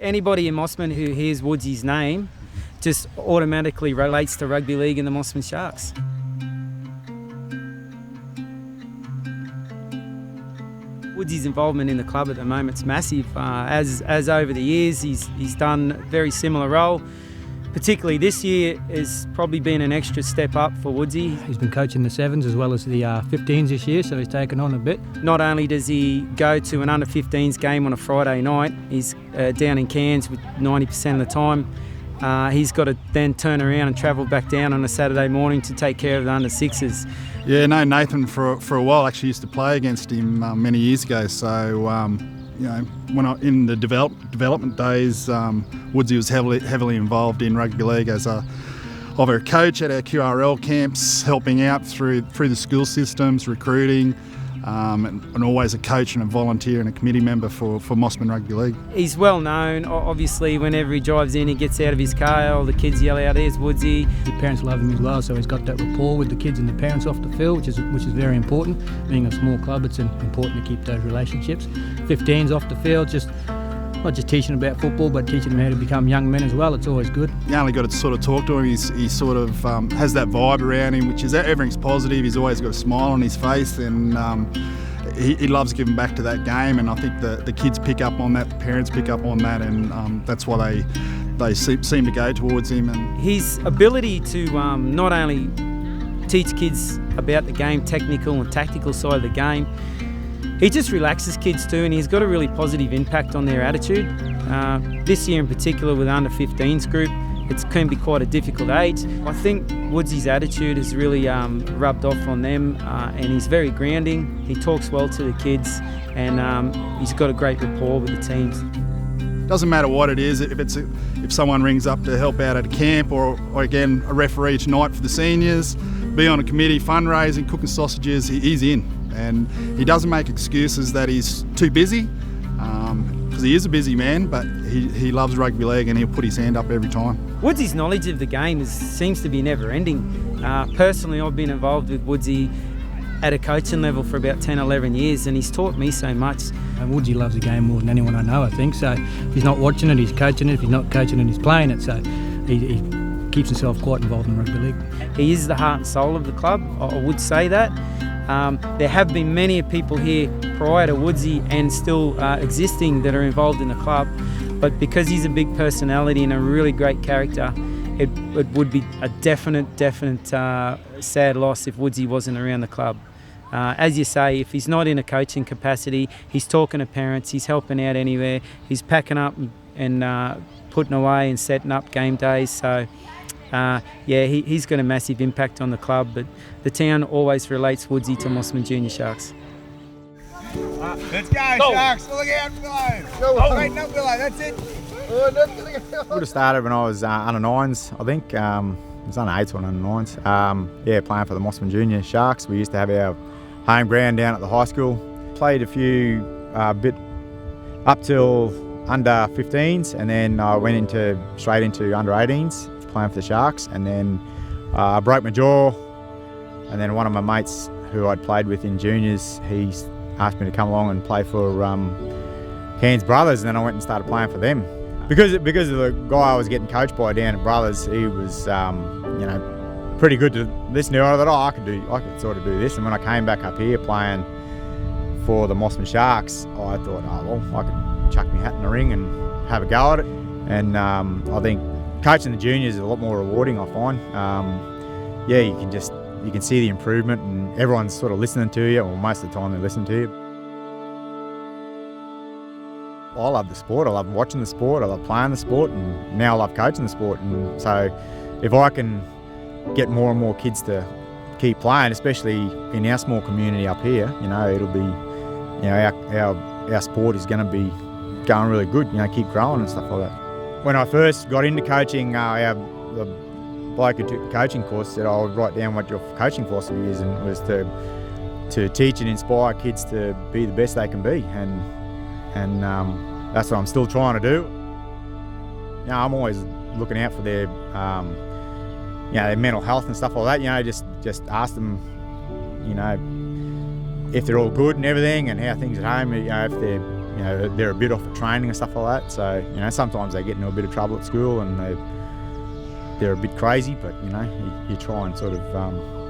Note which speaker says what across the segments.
Speaker 1: Anybody in Mossman who hears Woodsy's name just automatically relates to rugby league and the Mossman Sharks. Woodsy's involvement in the club at the moment is massive. As over the years, he's done a very similar role. Particularly this year has probably been an extra step up for Woodsy.
Speaker 2: He's been coaching the 7s as well as the 15s this year, so he's taken on a bit.
Speaker 1: Not only does he go to an under-15s game on a Friday night, he's down in Cairns with 90% of the time. He's got to then turn around and travel back down on a Saturday morning to take care of the under-6s.
Speaker 3: Yeah, no, Nathan for a while actually used to play against him many years ago. So, when in the development days, Woodsy was heavily involved in rugby league as a coach at our QRL camps, helping out through the school systems, recruiting, and always a coach and a volunteer and a committee member for Mossman Rugby League.
Speaker 1: He's well known. Obviously, whenever he drives in, he gets out of his car, all the kids yell out, "There's Woodsy."
Speaker 2: The parents love him as well, so he's got that rapport with the kids and the parents off the field, which is very important. Being a small club, it's important to keep those relationships. 15s off the field, just not just teaching about football, but teaching them how to become young men as well. It's always good.
Speaker 3: You only got to sort of talk to him. He sort of has that vibe around him, which is everything's positive. He's always got a smile on his face, and he loves giving back to that game. And I think the kids pick up on that, the parents pick up on that, and that's why they seem to go towards him. And
Speaker 1: his ability to not only teach kids about the game, technical and tactical side of the game, he just relaxes kids too, and he's got a really positive impact on their attitude. This year in particular with the under-15s group, it can be quite a difficult age. I think Woodsy's attitude has really rubbed off on them, and he's very grounding. He talks well to the kids, and he's got a great rapport with the teams.
Speaker 3: Doesn't matter what it is, if someone rings up to help out at a camp or again a referee tonight for the seniors, be on a committee, fundraising, cooking sausages, he's in. And he doesn't make excuses that he's too busy, because he is a busy man, but he loves rugby league and he'll put his hand up every time.
Speaker 1: Woodsy's knowledge of the game seems to be never ending. Personally, I've been involved with Woodsy at a coaching level for about 10, 11 years, and he's taught me so much.
Speaker 2: And Woodsy loves the game more than anyone I know, I think. So if he's not watching it, he's coaching it. If he's not coaching it, he's playing it. So he keeps himself quite involved in rugby league.
Speaker 1: He is the heart and soul of the club, I would say that. There have been many people here prior to Woodsy and still existing that are involved in the club, but because he's a big personality and a really great character, it would be a definite sad loss if Woodsy wasn't around the club. As you say, if he's not in a coaching capacity, he's talking to parents, he's helping out anywhere, he's packing up and putting away and setting up game days. So he's got a massive impact on the club, but the town always relates Woodsy to Mossman Junior Sharks.
Speaker 4: Let's go, Sharks! Look out, Willow! Straighten up, Willow, that's it!
Speaker 5: Would have started when I was under 9s, I think. It was under 8s or under 9s. Playing for the Mossman Junior Sharks. We used to have our home ground down at the high school. Played a few bit up till under 15s, and then I went straight into under 18s. Playing for the Sharks, and then I broke my jaw, and then one of my mates who I'd played with in juniors, he asked me to come along and play for Cairns Brothers, and then I went and started playing for them. Because of the guy I was getting coached by down at Brothers, he was pretty good to listen to. I thought, I could sort of do this, and when I came back up here playing for the Mossman Sharks, I thought, I could chuck my hat in the ring and have a go at it, and I think coaching the juniors is a lot more rewarding, I find. You can see the improvement, and everyone's sort of listening to you, or most of the time they listen to you. I love the sport, I love watching the sport, I love playing the sport, and now I love coaching the sport. And so if I can get more and more kids to keep playing, especially in our small community up here, it'll be, our sport is going to be going really good, keep growing and stuff like that. When I first got into coaching, the bloke who took the coaching course said, I would write down what your coaching philosophy is, and it was to teach and inspire kids to be the best they can be, and that's what I'm still trying to do. I'm always looking out for their mental health and stuff like that. Just ask them, if they're all good and everything, and how things at home. If they're you know, they're a bit off at training and stuff like that. So, you know, sometimes they get into a bit of trouble at school and they're a bit crazy, but, you know, you try and sort of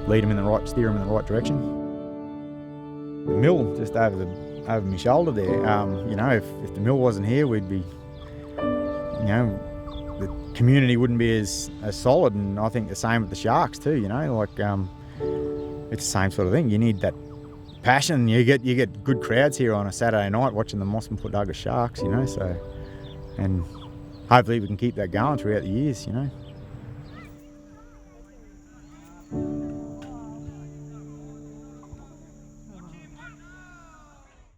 Speaker 5: steer them in the right direction. The mill just over my shoulder there. You know, if the mill wasn't here, we'd be, you know, the community wouldn't be as solid. And I think the same with the Sharks too. You know, like it's the same sort of thing. You need that passion. You get good crowds here on a Saturday night watching the Mossman Port Douglas Sharks. You know, so and hopefully we can keep that going throughout the years. You know.